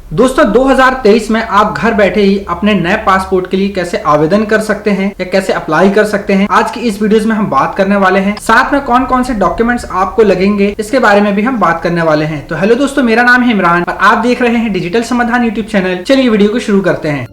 दोस्तों 2023 में आप घर बैठे ही अपने नए पासपोर्ट के लिए कैसे आवेदन कर सकते हैं या कैसे अप्लाई कर सकते हैं, आज की इस वीडियोस में हम बात करने वाले हैं। साथ में कौन कौन से डॉक्यूमेंट्स आपको लगेंगे इसके बारे में भी हम बात करने वाले हैं। तो हेलो दोस्तों, मेरा नाम है इमरान और आप देख रहे हैं डिजिटल समाधान यूट्यूब चैनल। चलिए वीडियो को शुरू करते हैं।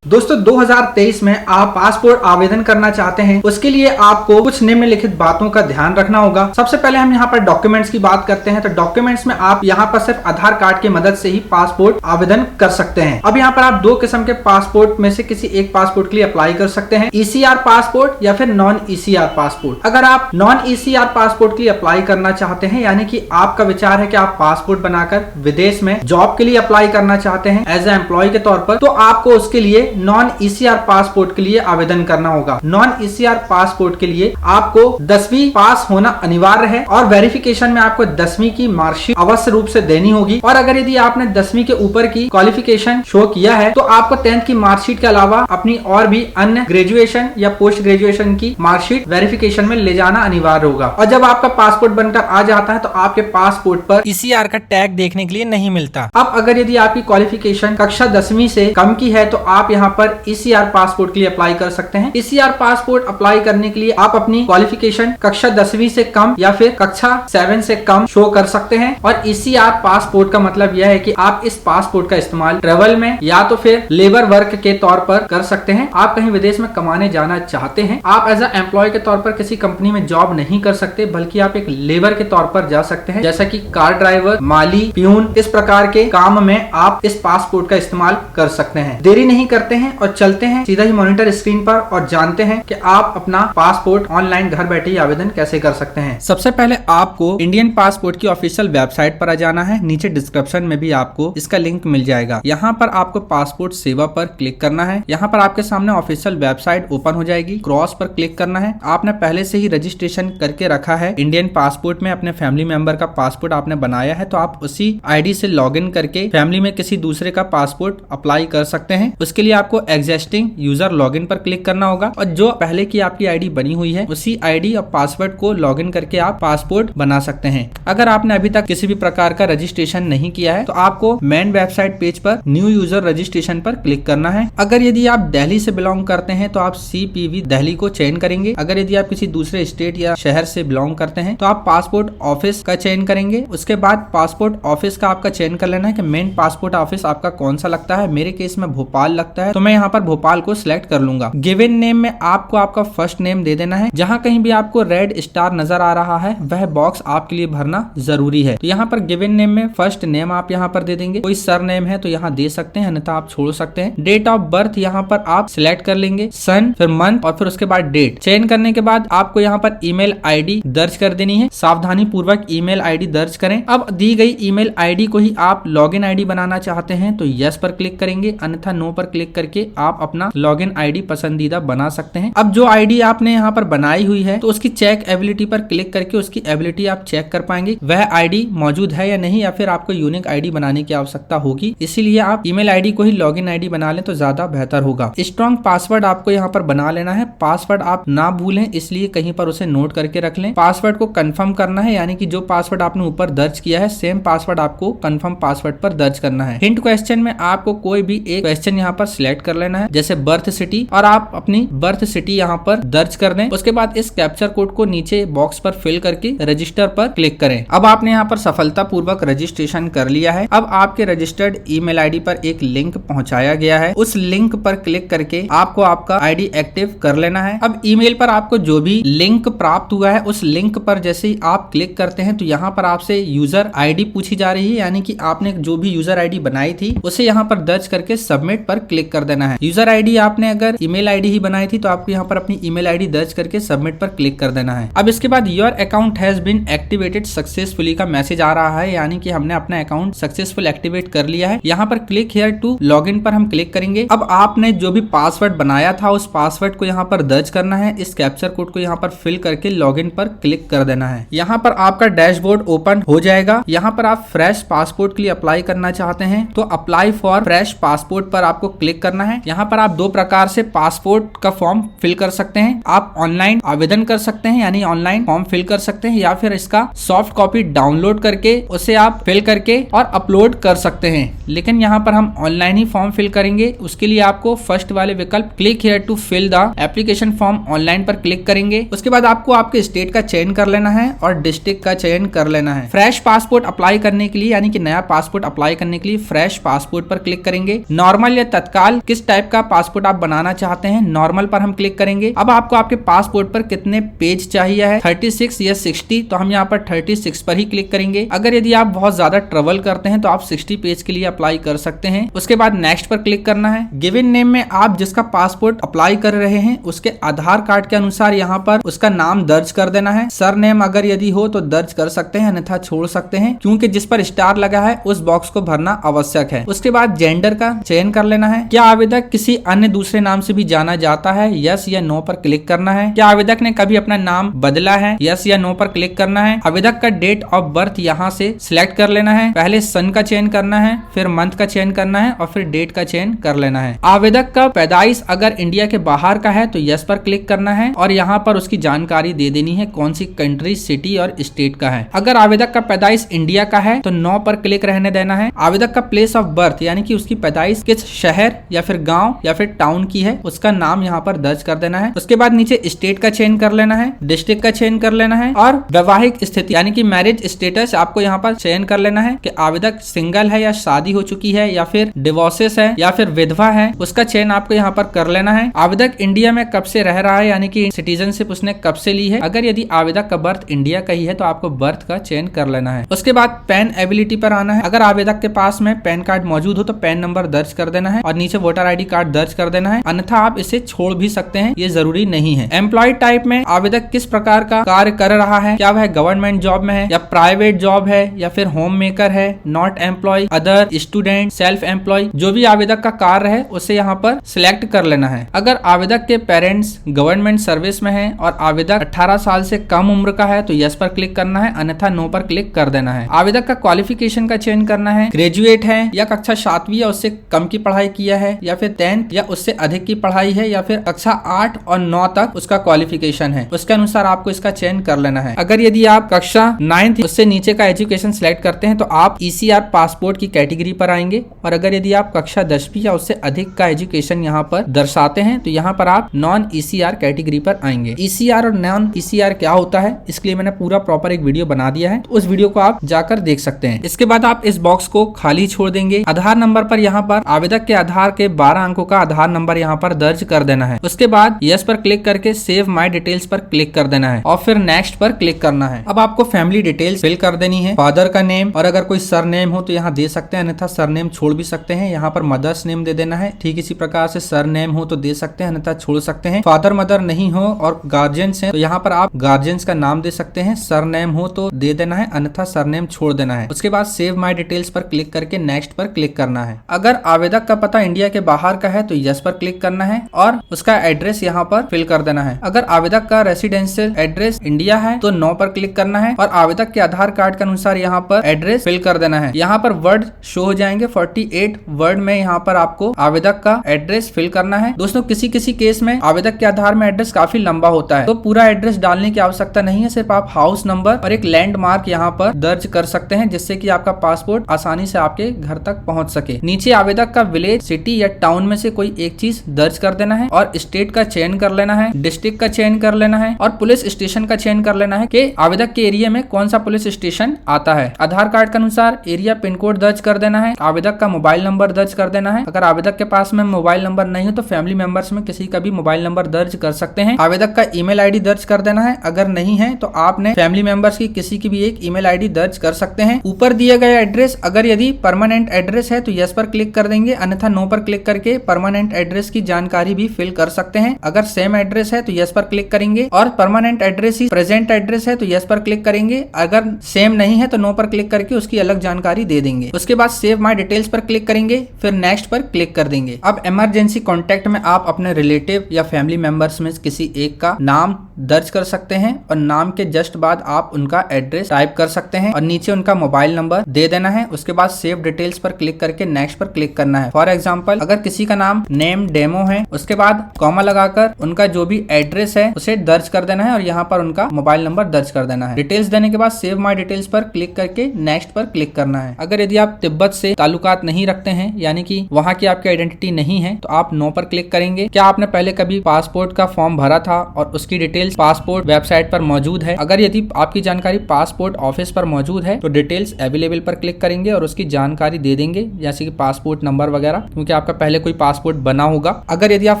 दोस्तों 2023 में आप पासपोर्ट आवेदन करना चाहते हैं, उसके लिए आपको कुछ निम्नलिखित बातों का ध्यान रखना होगा। सबसे पहले हम यहाँ पर डॉक्यूमेंट्स की बात करते हैं। तो डॉक्यूमेंट्स में आप यहाँ पर सिर्फ आधार कार्ड की मदद से ही पासपोर्ट आवेदन कर सकते हैं। अब यहाँ पर आप दो किस्म के पासपोर्ट में से किसी एक पासपोर्ट के लिए अप्लाई कर सकते हैं, ECR पासपोर्ट या फिर नॉन ECR पासपोर्ट। अगर आप नॉन ECR पासपोर्ट के लिए अप्लाई करना चाहते हैं, यानी कि आपका विचार है कि आप पासपोर्ट बनाकर विदेश में जॉब के लिए अप्लाई करना चाहते हैं एज ए एम्प्लॉय के तौर पर, तो आपको उसके लिए नॉन ECR पासपोर्ट के लिए आवेदन करना होगा। नॉन ECR पासपोर्ट के लिए आपको 10वीं पास होना अनिवार्य है और वेरिफिकेशन में आपको 10वीं की मार्कशीट अवश्य रूप से देनी होगी। और अगर यदि आपने 10वीं के ऊपर की क्वालिफिकेशन शो किया है तो आपको 10th की मार्कशीट के अलावा अपनी और भी अन्य ग्रेजुएशन या पोस्ट ग्रेजुएशन की मार्कशीट वेरिफिकेशन में ले जाना अनिवार्य होगा। और जब आपका पासपोर्ट बनकर आ जाता है तो आपके पासपोर्ट पर ECR का टैग देखने के लिए नहीं मिलता। अब अगर यदि आपकी क्वालिफिकेशन कक्षा 10वीं से कम की है तो आप यहाँ पर ECR पासपोर्ट के लिए अप्लाई कर सकते हैं। ECR पासपोर्ट अप्लाई करने के लिए आप अपनी क्वालिफिकेशन कक्षा 10वीं से कम या फिर कक्षा 7 से कम शो कर सकते हैं। और ECR पासपोर्ट का मतलब यह है कि आप इस पासपोर्ट का इस्तेमाल ट्रेवल में या तो फिर लेबर वर्क के तौर पर कर सकते हैं। आप कहीं विदेश में कमाने जाना चाहते हैं, आप एज ए एम्प्लॉय के तौर पर किसी कंपनी में जॉब नहीं कर सकते, बल्कि आप एक लेबर के तौर पर जा सकते हैं, जैसा कि कार ड्राइवर, माली, प्यून, इस प्रकार के काम में आप इस पासपोर्ट का इस्तेमाल कर सकते हैं। देरी नहीं करते हैं और चलते हैं सीधा ही मॉनिटर स्क्रीन पर और जानते हैं कि आप अपना पासपोर्ट ऑनलाइन घर बैठे ही आवेदन कैसे कर सकते हैं। सबसे पहले आपको इंडियन पासपोर्ट की ऑफिशियल वेबसाइट पर आ जाना है। नीचे डिस्क्रिप्शन में भी आपको इसका लिंक मिल जाएगा। यहाँ पर आपको पासपोर्ट सेवा पर क्लिक करना है। यहाँ पर आपके सामने ऑफिशियल वेबसाइट ओपन हो जाएगी। क्रॉस पर क्लिक करना है। आपने पहले से ही रजिस्ट्रेशन करके रखा है इंडियन पासपोर्ट में, अपने फैमिली मेंबर का पासपोर्ट आपने बनाया है, तो आप उसी ID से लॉग इन करके फैमिली में किसी दूसरे का पासपोर्ट अप्लाई कर सकते हैं। उसके लिए आपको एग्जिस्टिंग यूजर लॉगिन पर क्लिक करना होगा और जो पहले की आपकी ID बनी हुई है उसी ID और पासवर्ड को लॉगिन करके आप पासपोर्ट बना सकते हैं। अगर आपने अभी तक किसी भी प्रकार का रजिस्ट्रेशन नहीं किया है तो आपको मेन वेबसाइट पेज पर न्यू यूजर रजिस्ट्रेशन पर क्लिक करना है। अगर यदि आप दिल्ली से बिलोंग करते हैं तो आप CPV दिल्ली को चयन करेंगे। अगर यदि आप किसी दूसरे स्टेट या शहर से बिलोंग करते हैं तो आप पासपोर्ट ऑफिस का चयन करेंगे। उसके बाद पासपोर्ट ऑफिस का आपका चयन कर लेना है कि मेन पासपोर्ट ऑफिस आपका कौन सा लगता है। मेरे केस में भोपाल लगता है तो मैं यहाँ पर भोपाल को सिलेक्ट कर लूंगा। गिवन नेम में आपको आपका फर्स्ट नेम दे देना है। जहां कहीं भी आपको रेड स्टार नजर आ रहा है वह बॉक्स आपके लिए भरना जरूरी है। तो यहाँ पर गिवन नेम में फर्स्ट नेम आप यहाँ पर दे देंगे। कोई सर नेम है तो यहाँ दे सकते हैं, अन्यथा आप छोड़ सकते हैं। डेट ऑफ बर्थ यहाँ पर आप सिलेक्ट कर लेंगे, सन, फिर मंथ और फिर उसके बाद डेट। चयन करने के बाद आपको यहाँ पर ईमेल ID दर्ज कर देनी है। सावधानी पूर्वक ईमेल ID दर्ज करें। अब दी गई ईमेल ID को ही आप लॉगिन ID बनाना चाहते हैं तो यस पर क्लिक करेंगे, अन्यथा नो पर क्लिक करके आप अपना लॉगिन ID पसंदीदा बना सकते हैं। अब जो ID आपने यहाँ पर बनाई हुई है तो उसकी चेक एबिलिटी पर क्लिक करके उसकी एबिलिटी आप चेक कर पाएंगे, वह ID मौजूद है या नहीं, या फिर आपको यूनिक ID बनाने की आवश्यकता होगी। इसीलिए आप ईमेल ID को ही लॉगिन ID बना लें तो ज्यादा बेहतर होगा। स्ट्रॉन्ग पासवर्ड आपको यहाँ पर बना लेना है। पासवर्ड आप ना भूलें, इसलिए कहीं पर उसे नोट करके रख लें। पासवर्ड को कंफर्म करना है, यानी कि जो पासवर्ड आपने ऊपर दर्ज किया है सेम पासवर्ड आपको कंफर्म पासवर्ड पर दर्ज करना है। हिंट क्वेश्चन में आपको कोई भी एक क्वेश्चन यहाँ पर सिलेक्ट कर लेना है, जैसे बर्थ सिटी, और आप अपनी बर्थ सिटी यहाँ पर दर्ज कर दें। उसके बाद इस कैप्चर कोड को नीचे बॉक्स पर फिल करके रजिस्टर पर क्लिक करें। अब आपने यहाँ पर सफलतापूर्वक रजिस्ट्रेशन कर लिया है। अब आपके रजिस्टर्ड ईमेल ID पर एक लिंक पहुंचाया गया है। उस लिंक पर क्लिक करके आपको आपका ID एक्टिव कर लेना है। अब ईमेल पर आपको जो भी लिंक प्राप्त हुआ है उस लिंक पर जैसे ही आप क्लिक करते हैं तो यहाँ पर आपसे यूजर ID पूछी जा रही है, यानी कि आपने जो भी यूजर ID बनाई थी उसे यहाँ पर दर्ज करके सबमिट पर क्लिक कर देना है। यूजर ID आपने अगर ईमेल ID ही बनाई थी तो आपको यहाँ पर अपनी ईमेल ID दर्ज करके सबमिट पर क्लिक कर देना है। अब इसके बाद your account has been activated successfully का मैसेज आ रहा है, यानी कि हमने अपना अकाउंट सक्सेसफुल एक्टिवेट कर लिया है। यहाँ पर क्लिक हियर टू लॉगिन पर हम क्लिक करेंगे। अब आपने जो भी पासवर्ड बनाया था उस पासवर्ड को यहाँ पर दर्ज करना है। इस कैप्चर कोड को यहाँ पर फिल करके लॉगिन पर क्लिक कर देना है। यहाँ पर आपका डैशबोर्ड ओपन हो जाएगा। यहाँ पर आप फ्रेश पासपोर्ट के लिए अप्लाई करना चाहते हैं तो अप्लाई फॉर फ्रेश पासपोर्ट पर आपको क्लिक करना है। यहाँ पर आप दो प्रकार से पासपोर्ट का फॉर्म फिल कर सकते हैं। आप ऑनलाइन आवेदन कर सकते हैं, यानी ऑनलाइन फॉर्म फिल कर सकते हैं, या फिर इसका सॉफ्ट कॉपी डाउनलोड करके उसे आप फिल करके और अपलोड कर सकते हैं। लेकिन यहाँ पर हम ऑनलाइन ही फॉर्म फिल करेंगे। उसके लिए आपको फर्स्ट वाले विकल्प click here to fill the application form online पर क्लिक करेंगे। उसके बाद आपको आपके स्टेट का चयन कर लेना है और डिस्ट्रिक्ट का चयन कर लेना है। फ्रेश पासपोर्ट अप्लाई करने के लिए, यानी कि नया पासपोर्ट अप्लाई करने के लिए फ्रेश पासपोर्ट पर क्लिक करेंगे। नॉर्मल या तत्काल किस टाइप का पासपोर्ट आप बनाना चाहते हैं, नॉर्मल पर हम क्लिक करेंगे। अब आपको आपके पासपोर्ट पर कितने पेज चाहिए है, 36 या 60, तो हम यहाँ पर 36 पर ही क्लिक करेंगे। अगर यदि आप बहुत ज्यादा ट्रेवल करते हैं तो आप 60 पेज के लिए अप्लाई कर सकते हैं। उसके बाद नेक्स्ट पर क्लिक करना है। गिवन नेम में आप जिसका पासपोर्ट अप्लाई कर रहे हैं उसके आधार कार्ड के अनुसार यहाँ पर उसका नाम दर्ज कर देना है। सर नेम अगर यदि हो तो दर्ज कर सकते हैं, अन्यथा छोड़ सकते हैं, क्योंकि जिस पर स्टार लगा है उस बॉक्स को भरना आवश्यक है। उसके बाद जेंडर का चयन कर लेना है। क्या आवेदक किसी अन्य दूसरे नाम से भी जाना जाता है, यस या नो पर क्लिक करना है। क्या आवेदक ने कभी अपना नाम बदला है, यस या नो पर क्लिक करना है। आवेदक का डेट ऑफ बर्थ यहाँ से सिलेक्ट कर लेना है। पहले सन का चयन करना है, फिर मंथ का चयन करना है और फिर डेट का चयन कर लेना है। आवेदक का पैदाइश अगर इंडिया के बाहर का है तो यस पर क्लिक करना है और यहाँ पर उसकी जानकारी दे देनी है, कौन सी कंट्री, सिटी और स्टेट का है। अगर आवेदक का पैदाइश इंडिया का है तो नो पर क्लिक रहने देना है। आवेदक का प्लेस ऑफ बर्थ, यानी कि उसकी पैदाइश किस शहर या फिर गांव या फिर टाउन की है, उसका नाम यहाँ पर दर्ज कर देना है। उसके बाद नीचे स्टेट का चयन कर लेना है, डिस्ट्रिक्ट का चयन कर लेना है और वैवाहिक स्थिति यानी कि मैरिज स्टेटस आपको यहाँ पर चयन कर लेना है कि आवेदक सिंगल है या शादी हो चुकी है या फिर डिवोर्सेस है या फिर विधवा है, उसका चयन आपको यहाँ पर कर लेना है। आवेदक इंडिया में कब से रह रहा है, यानी कि सिटीजनशिप उसने कब से ली है। अगर यदि आवेदक का बर्थ इंडिया का ही है तो आपको बर्थ का चयन कर लेना है। उसके बाद पैन एबिलिटी पर आना है। अगर आवेदक के पास में पैन कार्ड मौजूद हो तो पैन नंबर दर्ज कर देना है और नीचे वोटर आईडी कार्ड दर्ज कर देना है, अन्यथा आप इसे छोड़ भी सकते हैं, ये जरूरी नहीं है। एम्प्लॉय टाइप में आवेदक किस प्रकार का कार्य कर रहा है, क्या वह गवर्नमेंट जॉब में है या प्राइवेट जॉब है या फिर होम मेकर है, not employ, other, student, self employ, जो भी आवेदक का कार्य है उसे यहाँ पर सिलेक्ट कर लेना है। अगर आवेदक के पेरेंट्स गवर्नमेंट सर्विस में है और आवेदक 18 साल से कम उम्र का है तो यस पर क्लिक करना है, अन्यथा नो पर क्लिक कर देना है। आवेदक का क्वालिफिकेशन का चयन करना है, ग्रेजुएट है या कक्षा 7वीं या उससे कम की पढ़ाई किया है या फिर 10th या उससे अधिक की पढ़ाई है या फिर कक्षा 8 और 9 तक उसका क्वालिफिकेशन है, उसके अनुसार आपको इसका चयन कर लेना है। अगर यदि आप कक्षा 9th उससे नीचे का एजुकेशन सिलेक्ट करते हैं तो आप ECR पासपोर्ट की कैटेगरी पर आएंगे और अगर यदि आप कक्षा 10वीं या उससे अधिक का एजुकेशन यहाँ पर दर्शाते हैं तो यहाँ पर आप नॉन ECR कैटेगरी पर आएंगे। ECR और नॉन ECR क्या होता है इसके लिए मैंने पूरा प्रॉपर एक वीडियो बना दिया है, तो उस वीडियो को आप जाकर देख सकते हैं। इसके बाद आप इस बॉक्स को खाली छोड़ देंगे। आधार नंबर पर यहाँ पर आवेदक के आधार के 12 अंकों का आधार नंबर यहाँ पर दर्ज कर देना है। उसके बाद यस पर क्लिक करके सेव माई डिटेल्स पर क्लिक कर देना है और फिर नेक्स्ट पर क्लिक करना है। अब आपको फैमिली डिटेल्स फिल कर देनी है। फादर का नेम और अगर कोई सर नेम हो तो यहाँ दे सकते हैं, अन्यथा सर नेम छोड़ भी सकते हैं। यहाँ पर मदर्स नेम दे देना है। ठीक इसी प्रकार से सर नेम हो तो दे सकते हैं, अन्यथा छोड़ सकते हैं। फादर मदर नहीं हो और गार्जियंस हैं तो यहाँ पर आप गार्जियंस का नाम दे सकते हैं। सर नेम हो तो दे देना है, अन्यथा सर नेम छोड़ देना है। उसके बाद सेव माई डिटेल्स पर क्लिक करके नेक्स्ट पर क्लिक करना है। अगर आवेदक का पता इंडिया के बाहर का है तो यस पर क्लिक करना है और उसका एड्रेस यहाँ पर फिल कर देना है। अगर आवेदक का रेसिडेंशियल एड्रेस इंडिया है तो नो पर क्लिक करना है और आवेदक के आधार कार्ड के अनुसार यहाँ पर एड्रेस फिल कर देना है। यहाँ पर वर्ड शो हो जाएंगे, 48 वर्ड में यहाँ पर आपको आवेदक का एड्रेस फिल करना है। दोस्तों किसी किसी केस में आवेदक के आधार में एड्रेस काफी लंबा होता है तो पूरा एड्रेस डालने की आवश्यकता नहीं है, सिर्फ आप हाउस नंबर और एक लैंडमार्क यहाँ पर दर्ज कर सकते हैं जिससे कि आपका पासपोर्ट आसानी से आपके घर तक पहुंच सके। नीचे आवेदक का विलेज, सिटी या टाउन में से कोई एक चीज दर्ज कर देना है और स्टेट का चयन कर लेना है, डिस्ट्रिक्ट का चयन कर लेना है और पुलिस स्टेशन का चयन कर लेना है कि आवेदक के एरिया में कौन सा पुलिस स्टेशन आता है। आधार कार्ड के अनुसार एरिया पिन कोड दर्ज कर देना है। आवेदक का मोबाइल नंबर दर्ज कर देना है। अगर आवेदक के पास में मोबाइल नंबर नहीं हो तो फैमिली मेंबर्स में किसी का भी मोबाइल नंबर दर्ज कर सकते हैं। आवेदक का ईमेल आईडी दर्ज कर देना है। अगर नहीं है तो आपने फैमिली मेंबर्स की किसी की भी एक ईमेल आईडी दर्ज कर सकते हैं। ऊपर दिए गए एड्रेस अगर यदि परमानेंट एड्रेस है तो यस पर क्लिक कर देंगे, अन्यथा नो पर क्लिक करके परमानेंट एड्रेस की जानकारी भी फिल कर सकते हैं। अगर सेम एड्रेस है तो यस पर क्लिक करेंगे और परमानेंट एड्रेस ही प्रेजेंट एड्रेस है तो यस पर क्लिक करेंगे। अगर सेम नहीं है तो नो पर क्लिक करके उसकी अलग जानकारी दे देंगे। उसके बाद सेव माई डिटेल्स पर क्लिक करेंगे, फिर नेक्स्ट पर क्लिक कर देंगे। अब इमरजेंसी कॉन्टेक्ट में आप अपने रिलेटिव या फैमिली मेंबर्स में किसी एक का नाम दर्ज कर सकते हैं और नाम के जस्ट बाद आप उनका एड्रेस टाइप कर सकते हैं और नीचे उनका मोबाइल नंबर दे देना है। उसके बाद सेव डिटेल्स पर क्लिक करके नेक्स्ट पर क्लिक करना है। फॉर एग्जांपल सिंपल अगर किसी का नाम नेम डेमो है, उसके बाद कॉमा लगाकर उनका जो भी एड्रेस है उसे दर्ज कर देना है और यहाँ पर उनका मोबाइल नंबर दर्ज कर देना है। डिटेल्स देने के बाद सेव माय डिटेल्स पर क्लिक करके नेक्स्ट पर क्लिक करना है। अगर यदि आप तिब्बत से ताल्लुकात नहीं रखते हैं, यानी कि वहाँ की आपकी आइडेंटिटी नहीं है, तो आप नो पर क्लिक करेंगे। क्या आपने पहले कभी पासपोर्ट का फॉर्म भरा था और उसकी डिटेल्स पासपोर्ट वेबसाइट पर मौजूद है? अगर यदि आपकी जानकारी पासपोर्ट ऑफिस पर मौजूद है तो डिटेल्स अवेलेबल पर क्लिक करेंगे और उसकी जानकारी दे देंगे, जैसे कि पासपोर्ट नंबर वगैरह, क्योंकि आपका पहले कोई पासपोर्ट बना होगा। अगर यदि आप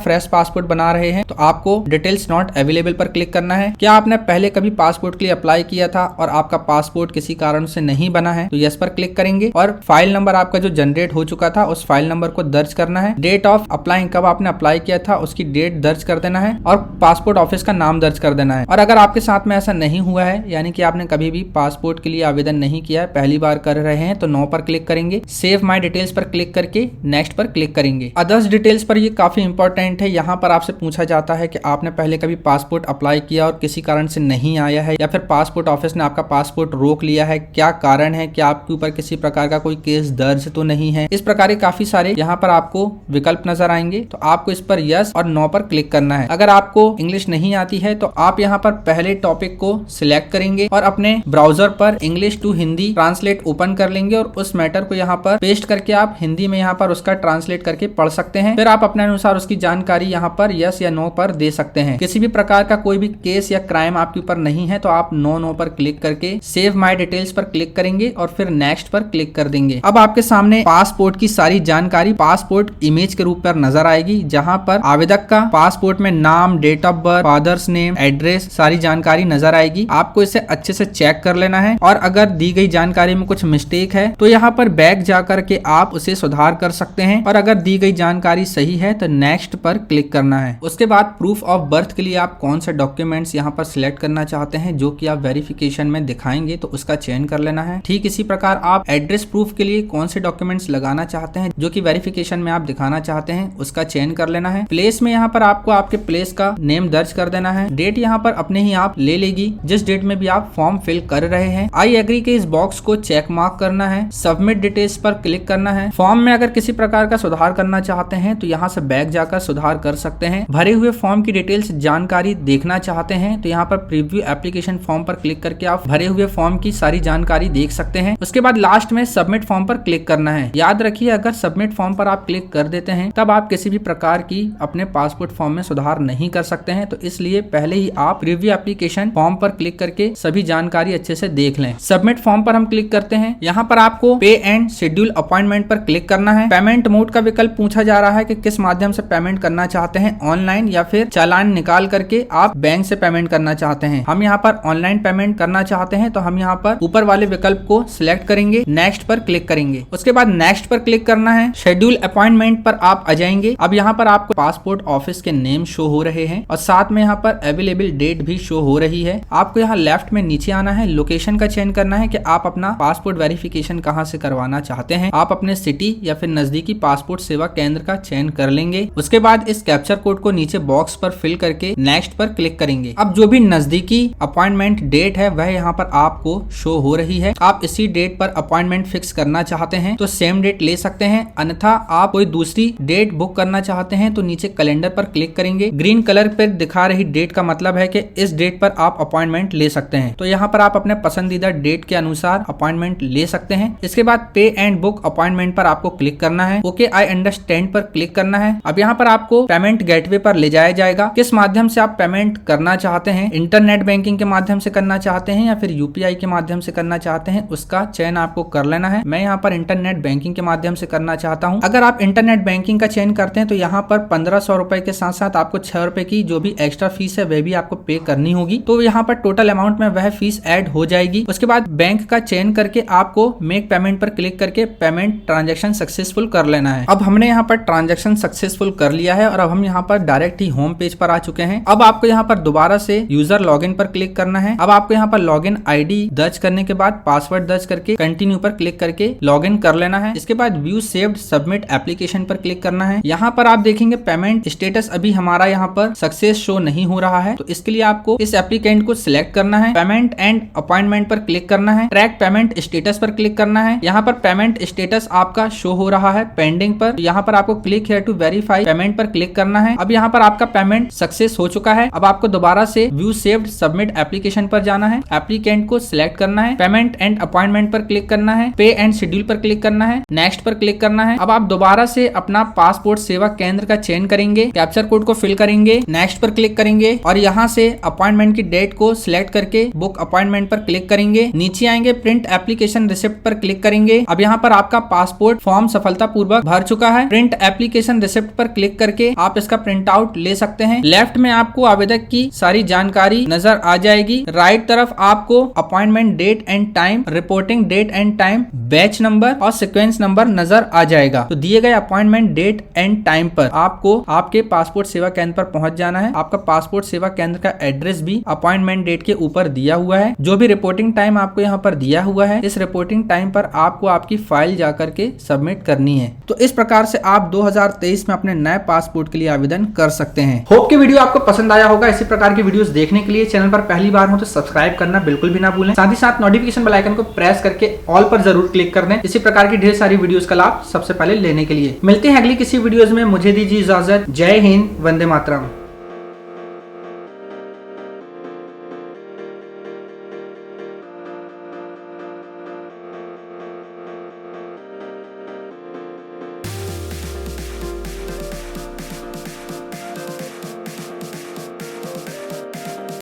फ्रेश पासपोर्ट बना रहे हैं तो आपको डिटेल्स नॉट अवेलेबल पर क्लिक करना है। क्या आपने पहले कभी पासपोर्ट के लिए अप्लाई किया था और आपका पासपोर्ट किसी कारण से नहीं बना है तो यस पर क्लिक करेंगे और फाइल नंबर आपका जो जनरेट हो चुका था उस फाइल नंबर को दर्ज करना है। डेट ऑफ अप्लाई, कब आपने अप्लाई किया था उसकी डेट दर्ज कर देना है और पासपोर्ट ऑफिस का नाम दर्ज कर देना है। और अगर आपके साथ में ऐसा नहीं हुआ है, यानी कि आपने कभी भी पासपोर्ट के लिए आवेदन नहीं किया है, पहली बार कर रहे हैं, तो नो पर क्लिक करेंगे। सेव माय डिटेल्स पर क्लिक करके नेक्स्ट पर क्लिक करेंगे। अदर्स डिटेल्स पर ये काफी इंपॉर्टेंट है। यहाँ पर आपसे पूछा जाता है कि आपने पहले कभी पासपोर्ट अप्लाई किया और किसी कारण से नहीं आया है, या फिर पासपोर्ट ऑफिस ने आपका पासपोर्ट रोक लिया है, क्या कारण है, क्या आपके ऊपर किसी प्रकार का कोई केस दर्ज तो नहीं है। इस प्रकार के काफी सारे यहाँ पर आपको विकल्प नजर आएंगे, तो आपको इस पर यस और नो पर क्लिक करना है। अगर आपको इंग्लिश नहीं आती है तो आप यहाँ पर पहले टॉपिक को सिलेक्ट करेंगे और अपने ब्राउजर पर English to Hindi translate open कर लेंगे और उस मैटर को यहाँ पर पेस्ट करके आप हिंदी में यहाँ पर उसका ट्रांसलेट करके पढ़ सकते हैं। फिर आप अपने अनुसार उसकी जानकारी यहाँ पर यस या नो पर दे सकते हैं। किसी भी प्रकार का कोई भी केस या क्राइम आपके ऊपर नहीं है तो आप नो पर क्लिक करके सेव माय डिटेल्स पर क्लिक करेंगे और फिर नेक्स्ट पर क्लिक कर देंगे। अब आपके सामने पासपोर्ट की सारी जानकारी पासपोर्ट इमेज के रूप पर नजर आएगी, जहां पर आवेदक का पासपोर्ट में नाम, date of birth, father's name, address, सारी जानकारी नजर आएगी। आपको इसे अच्छे से चेक कर लेना है और अगर दी गई जानकारी में कुछ मिस्टेक है तो यहाँ पर बैक जाकर के आप उसे सुधार कर सकते हैं और अगर दी गई जानकारी सही है तो नेक्स्ट पर क्लिक करना है। उसके बाद प्रूफ ऑफ बर्थ के लिए आप कौन से डॉक्यूमेंट्स यहाँ पर सिलेक्ट करना चाहते हैं जो कि आप वेरिफिकेशन में दिखाएंगे तो उसका चयन कर लेना है। ठीक इसी प्रकार आप एड्रेस प्रूफ के लिए कौन से डॉक्यूमेंट्स लगाना चाहते हैं जो कि वेरिफिकेशन में आप दिखाना चाहते हैं उसका चयन कर लेना है। प्लेस में यहाँ पर आपको आपके प्लेस का नेम दर्ज कर देना है। डेट यहाँ पर अपने ही आप ले लेगी जिस डेट में भी आप फॉर्म फिल कर रहे हैं। आई एग्री के इस बॉक्स को चेक मार्क करना है। सबमिट डिटेल्स पर क्लिक करना है। फॉर्म में अगर किसी प्रकार का सुधार करना चाहते हैं तो यहाँ से बैक जाकर सुधार कर सकते हैं। भरे हुए फॉर्म की डिटेल्स जानकारी देखना चाहते हैं तो यहाँ पर प्रीव्यू एप्लीकेशन फॉर्म पर क्लिक करके आप भरे हुए फॉर्म की सारी जानकारी देख सकते हैं। उसके बाद लास्ट में सबमिट फॉर्म पर क्लिक करना है। याद रखिए अगर सबमिट फॉर्म पर आप क्लिक कर देते हैं तब आप किसी भी प्रकार की अपने पासपोर्ट फॉर्म में सुधार नहीं कर सकते हैं, तो इसलिए पहले ही आप प्रीव्यू एप्लीकेशन फॉर्म पर क्लिक करके सभी जानकारी अच्छे से देख लें। सबमिट फॉर्म पर हम क्लिक करते हैं। यहाँ पर आपको पे एंड शेड्यूल अपॉइंटमेंट पर क्लिक करना है। पेमेंट मोड का विकल्प पूछा जा रहा है कि किस माध्यम से पेमेंट करना चाहते हैं, ऑनलाइन या फिर चालान निकाल करके आप बैंक से पेमेंट करना चाहते हैं। हम यहाँ पर ऑनलाइन पेमेंट करना चाहते हैं तो हम यहाँ पर ऊपर वाले विकल्प को सिलेक्ट करेंगे, नेक्स्ट पर क्लिक करेंगे। उसके बाद नेक्स्ट पर क्लिक करना है। शेड्यूल अपॉइंटमेंट पर आप आ जाएंगे। अब यहाँ पर आपको पासपोर्ट ऑफिस के नेम शो हो रहे हैं और साथ में यहाँ पर अवेलेबल डेट भी शो हो रही है। आपको यहाँ लेफ्ट में नीचे आना है, लोकेशन का चयन करना है कि आप अपना पासपोर्ट वेरिफिकेशन कहाँ से करवाना चाहते हैं। आप अपने सिटी या फिर नजदीकी पासपोर्ट सेवा केंद्र का चयन कर लेंगे। उसके बाद इस कैप्चर कोड को नीचे बॉक्स पर फिल करके नेक्स्ट पर क्लिक करेंगे। अब जो भी नजदीकी अपॉइंटमेंट डेट है वह यहाँ पर आपको शो हो रही है। आप इसी डेट पर अपॉइंटमेंट फिक्स करना चाहते हैं तो सेम डेट ले सकते हैं, अन्यथा आप कोई दूसरी डेट बुक करना चाहते हैं तो नीचे कैलेंडर पर क्लिक करेंगे। ग्रीन कलर पर दिखा रही डेट का मतलब है कि इस डेट पर आप अपॉइंटमेंट ले सकते हैं, तो यहाँ पर आप अपने पसंदीदा डेट के अनुसार अपॉइंटमेंट ले सकते हैं। इसके बाद पे एंड बुक अपॉइंटमेंट पर आपको क्लिक करना है। ओके आई अंडरस्टैंड पर क्लिक करना है। अब यहाँ पर आपको पेमेंट गेटवे पर ले जाया जाएगा। किस माध्यम से आप पेमेंट करना चाहते हैं, इंटरनेट बैंकिंग के माध्यम से करना चाहते हैं या फिर यूपीआई के माध्यम से करना चाहते हैं, उसका चयन आपको कर लेना है। मैं यहाँ पर इंटरनेट बैंकिंग के माध्यम से करना चाहता हूँ। अगर आप इंटरनेट बैंकिंग का चयन करते हैं तो यहाँ पर 1500 रुपए के साथ साथ आपको 6 रुपए की जो भी एक्स्ट्रा फीस है वह भी आपको पे करनी होगी, तो यहाँ पर टोटल अमाउंट में वह फीस ऐड हो जाएगी। उसके बाद बैंक का चयन करके आपको मेक पेमेंट पर क्लिक करके पेमेंट ट्रांजैक्शन सक्सेसफुल कर लेना है। अब हमने यहाँ पर ट्रांजैक्शन सक्सेसफुल कर लिया है और अब हम यहाँ पर डायरेक्ट ही होम पेज पर आ चुके हैं। अब आपको यहाँ पर दोबारा से यूजर लॉगिन पर क्लिक करना है। अब आपको यहाँ पर लॉगिन आईडी दर्ज करने के बाद पासवर्ड दर्ज करके कंटिन्यू पर क्लिक करके लॉगिन कर लेना है। इसके बाद व्यू सेव्ड सबमिट एप्लीकेशन पर क्लिक करना है। यहाँ पर आप देखेंगे पेमेंट स्टेटस अभी हमारा यहाँ पर सक्सेस शो नहीं हो रहा है, तो इसके लिए आपको इस एप्लीकेंट को सिलेक्ट करना है। पेमेंट एंड अपॉइंटमेंट पर क्लिक करना है। ट्रैक पेमेंट स्टेटस पर क्लिक करना है। यहाँ पर पेमेंट स्टेटस आपका शो हो रहा है पेंडिंग पर, पर यहाँ पर आपको click here to verify payment पर क्लिक करना है। अब यहाँ पर आपका पेमेंट सक्सेस हो चुका है। अब आपको दोबारा से व्यू सेव्ड सबमिट एप्लीकेशन पर जाना है, एप्लीकेंट को सिलेक्ट करना है, पेमेंट एंड अपॉइंटमेंट पर क्लिक करना है, पे एंड शेड्यूल पर क्लिक करना है, नेक्स्ट पर क्लिक करना है। अब आप दोबारा से अपना पासपोर्ट सेवा केंद्र का चयन करेंगे, कैप्चर कोड को फिल करेंगे, नेक्स्ट पर क्लिक करेंगे और यहाँ से अपॉइंटमेंट की डेट को सिलेक्ट करके बुक अपॉइंटमेंट पर क्लिक करेंगे। नीचे आएंगे, प्रिंट एप्लीकेशन रिसिप्ट पर क्लिक करेंगे। अब यहाँ पर आपका पासपोर्ट फॉर्म सफलतापूर्वक भर चुका है। प्रिंट एप्लीकेशन रिसिप्ट पर क्लिक करके आप इसका प्रिंट आउट ले सकते हैं। लेफ्ट में आपको आवेदक की सारी जानकारी नजर आ जाएगी। राइट तरफ आपको appointment date and time, reporting date and time, batch number और सीक्वेंस नंबर नजर आ जाएगा। तो दिए गए अपॉइंटमेंट डेट एंड टाइम पर आपको आपके पासपोर्ट सेवा केंद्र पर पहुंच जाना है। आपका पासपोर्ट सेवा केंद्र का एड्रेस भी अपॉइंटमेंट डेट के ऊपर दिया हुआ है। जो भी रिपोर्टिंग टाइम आपको यहाँ पर दिया हुआ है, इस रिपोर्टिंग टाइम पर आपको आपकी फाइल जाकर के सबमिट करनी है। तो इस प्रकार से आप 2023 में अपने नए पासपोर्ट के लिए आवेदन कर सकते हैं। होप कि वीडियो आपको पसंद आया होगा। इसी प्रकार की वीडियोस देखने के लिए चैनल पर पहली बार हो तो सब्सक्राइब करना बिल्कुल भी ना भूलें। साथ ही साथ नोटिफिकेशन बेल आइकन को प्रेस करके ऑल पर जरूर क्लिक कर दें, इसी प्रकार की ढेर सारी वीडियोस का लाभ सबसे पहले लेने के लिए। मिलते हैं अगली किसी वीडियोस में, मुझे दीजिए इजाजत। जय हिंद, वंदे मातरम।